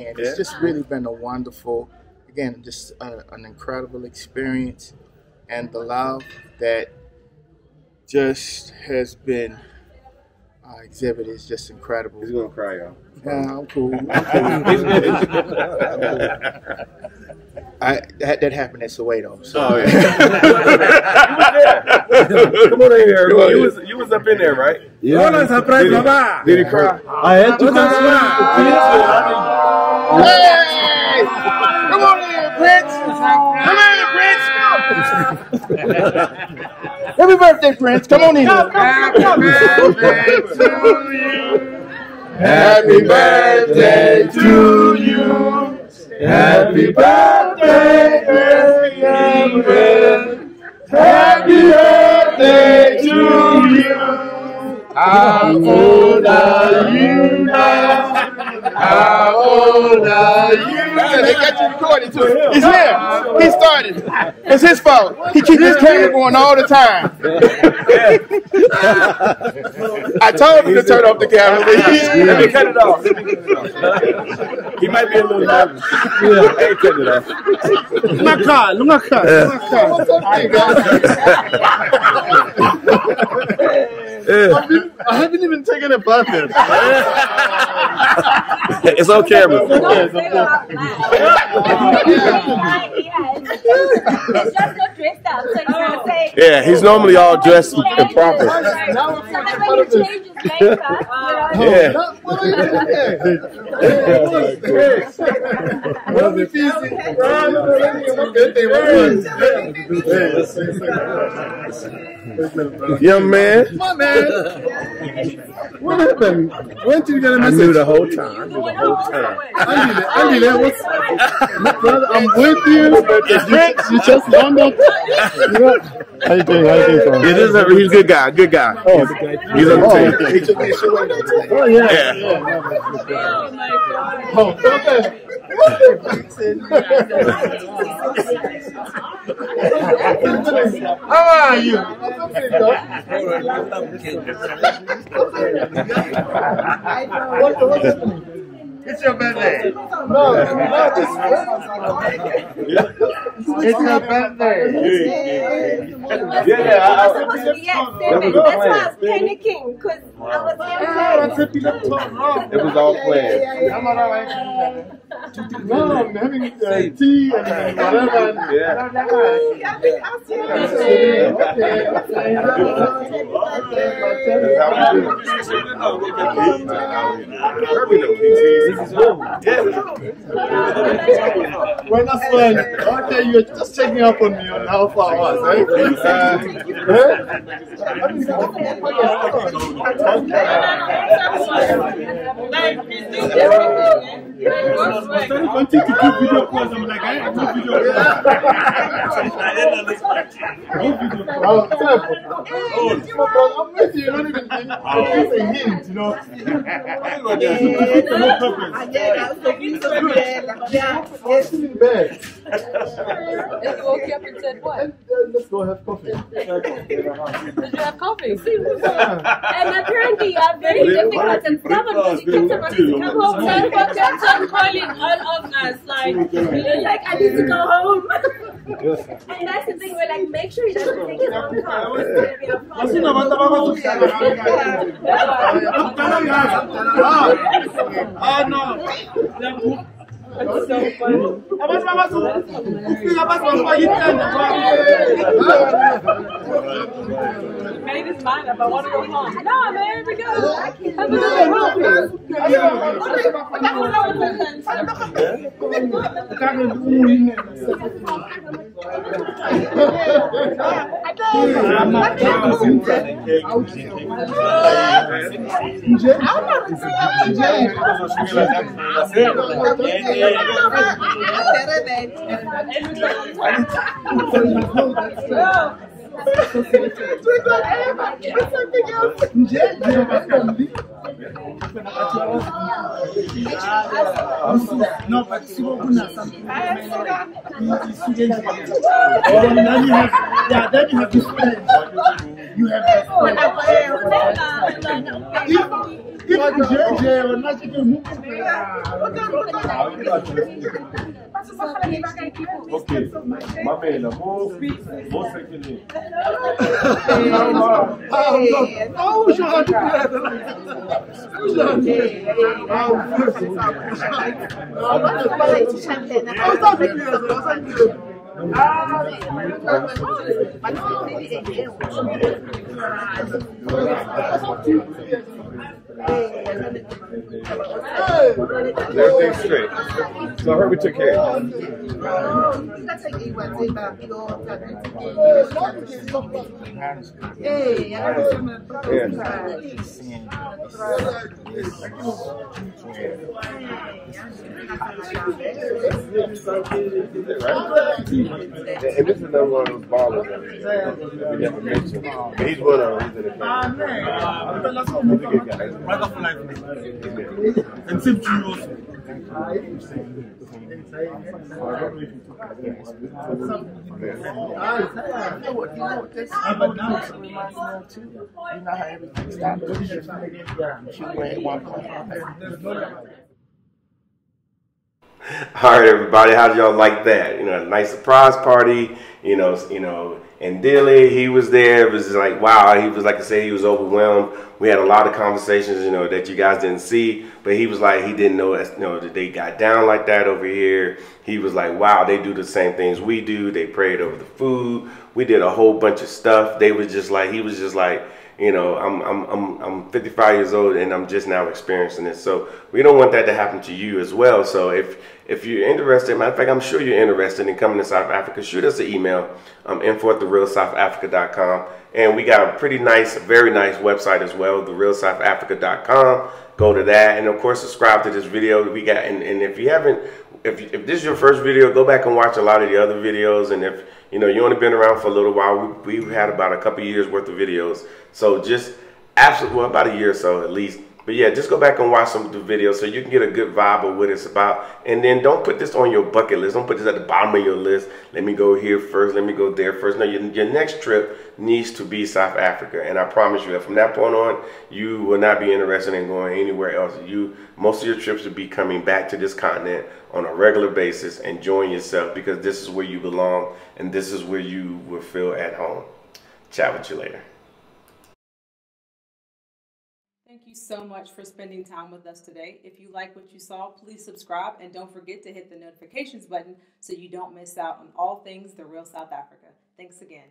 And it's just really been a wonderful, again, just an incredible experience, and the love that just has been exhibited is just incredible. He's gonna cry, y'all. Yeah, I'm cool. That happened at Soweto. So. Oh, yeah. Come on in here. You was up in there, right? Yeah. Did he cry? Hey! Come on in, Prince! Come on in, Prince! Happy birthday, Prince! Come on in. Happy birthday to you. Happy birthday, baby. Happy birthday to you. How old are you now? How old are you? They got you recorded too. It's him. He started. It's his fault. He keeps his camera going all the time. I told him to turn off the camera, but let me cut it off. He might be a little nervous. Hey, cut it off. I haven't even taken a bath yet. It's on camera. Yeah, he's normally all dressed and proper. Yeah. Young man. Come on, man. What happened? When did you get a message? I knew the whole time. Andile, what's brother? I'm with you. You just London. How you doing? He's a good guy. Good guy. Oh, he's on the team. Oh yeah. Oh my God. Oh, okay. How are you? What's happening? It's your birthday. No, it's your birthday. Yeah, that's why I was panicking, because I was it was all planned. No, I'm having tea and whatever. Yeah. Well, that's fine. Okay, you're just checking up on me on how far I was, right? started wanting to do video calls. I'm like, I have no video calls. No video calls. I'm with you. Not even just a hint, you know. Yes, in bed. And you woke up and said what? Let's go have coffee. Did you have coffee? And apparently you are very difficult and stubborn because you kept supposed to come home. So I kept on calling all of us like, I need to go home. And that's the thing, we're like, make sure he doesn't take his own car. It's going to be a problem. It's so funny. He made his mind up. I want to go home. No, man, we go. No, but you have this friend. You have that friend. Even JJ or not even okay, my man, the whole second in. Everything's straight. So I heard we took care of it. And this is another one of those ballers that we never mentioned. He's one of them. He's in the And same to you also. All right, everybody, how did y'all like that? You know, a nice surprise party. You know, Andile, he was there. It was just like, wow. He was, like I said, he was overwhelmed. We had a lot of conversations, you know, that you guys didn't see, but he was like, he didn't know that they got down like that over here. He was like, wow, they do the same things we do. They prayed over the food. We did a whole bunch of stuff. They was just like, he was just like, you know, I'm 55 years old and I'm just now experiencing this. So we don't want that to happen to you as well. So if you're interested, matter of fact, I'm sure you're interested in coming to South Africa, shoot us an email, info@therealsouthafrica.com. And we got a pretty nice, very nice website as well, therealsouthafrica.com. Go to that, and of course, subscribe to this video. We got, and if you haven't, if this is your first video, go back and watch a lot of the other videos. And if you know you only been around for a little while, we've had about a couple years worth of videos. So just absolutely, well, about a year or so at least. But yeah, just go back and watch some of the videos so you can get a good vibe of what it's about. And then don't put this on your bucket list. Don't put this at the bottom of your list. Let me go here first. Let me go there first. No, your next trip needs to be South Africa. And I promise you that from that point on, you will not be interested in going anywhere else. Most of your trips will be coming back to this continent on a regular basis, enjoying yourself, because this is where you belong and this is where you will feel at home. Chat with you later. Thank you so much for spending time with us today. If you like what you saw, please subscribe and don't forget to hit the notifications button so you don't miss out on all things The Real South Africa. Thanks again.